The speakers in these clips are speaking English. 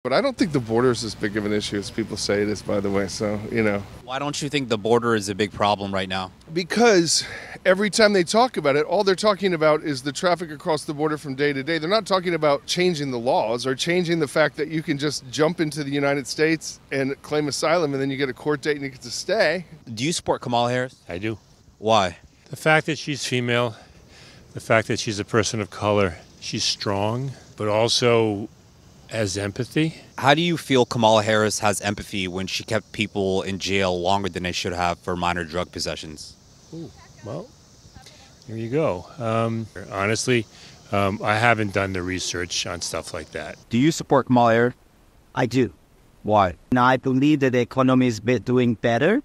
But I don't think the border is as big of an issue as people say it is, by the way. So. Why don't you think the border is a big problem right now? Because every time they talk about it, all they're talking about is the traffic across the border from day to day. They're not talking about changing the laws or changing the fact that you can just jump into the United States and claim asylum and then you get a court date and you get to stay. Do you support Kamala Harris? I do. Why? The fact that she's female, the fact that she's a person of color, she's strong, but also has empathy. How do you feel Kamala Harris has empathy when she kept people in jail longer than they should have for minor drug possessions? Ooh, well, here you go. Honestly, I haven't done the research on stuff like that. Do you support Kamala Harris? I do. Why? And I believe that the economy is doing better.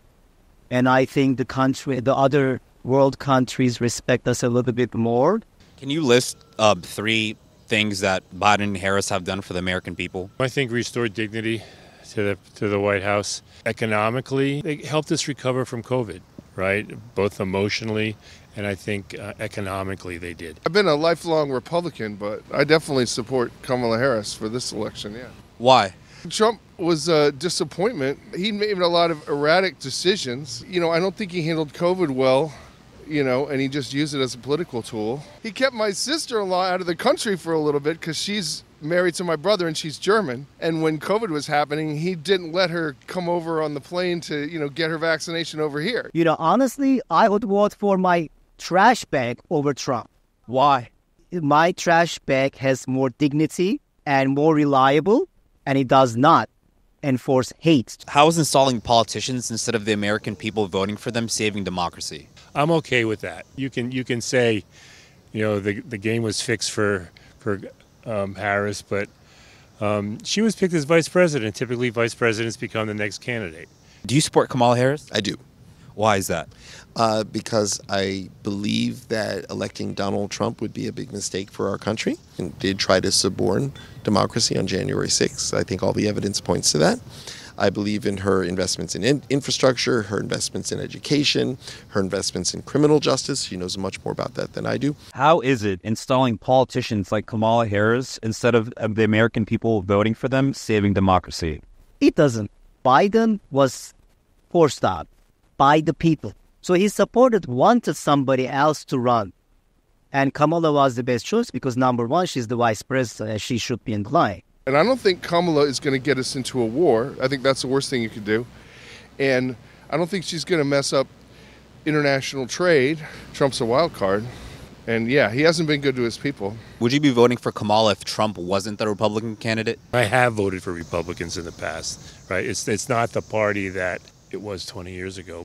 And I think the other world countries respect us a little bit more. Can you list 3 things that Biden and Harris have done for the American people? I think restored dignity to the White House. Economically, they helped us recover from COVID, right? Both emotionally and I think economically they did. I've been a lifelong Republican, but I definitely support Kamala Harris for this election, yeah. Why? Trump was a disappointment. He made a lot of erratic decisions. I don't think he handled COVID well. And he just used it as a political tool. He kept my sister-in-law out of the country for a little bit because she's married to my brother and she's German. And when COVID was happening, he didn't let her come over on the plane to, get her vaccination over here. Honestly, I would vote for my trash bag over Trump. Why? My trash bag has more dignity and more reliable, and it does not enforce hate. How is installing politicians instead of the American people voting for them saving democracy? I'm okay with that. You can say, the game was fixed for Harris, but she was picked as vice president. Typically, vice presidents become the next candidate. Do you support Kamala Harris? I do. Why is that? Because I believe that electing Donald Trump would be a big mistake for our country and did try to suborn democracy on January 6th. I think all the evidence points to that. I believe in her investments in infrastructure, her investments in education, her investments in criminal justice. She knows much more about that than I do. How is it installing politicians like Kamala Harris instead of the American people voting for them saving democracy? It doesn't. Biden was forced out by the people. So he wanted somebody else to run. And Kamala was the best choice because, number one, she's the vice president and she should be in line. And I don't think Kamala is going to get us into a war. I think that's the worst thing you could do. And I don't think she's going to mess up international trade. Trump's a wild card. And yeah, he hasn't been good to his people. Would you be voting for Kamala if Trump wasn't the Republican candidate? I have voted for Republicans in the past, right? It's not the party that it was 20 years ago.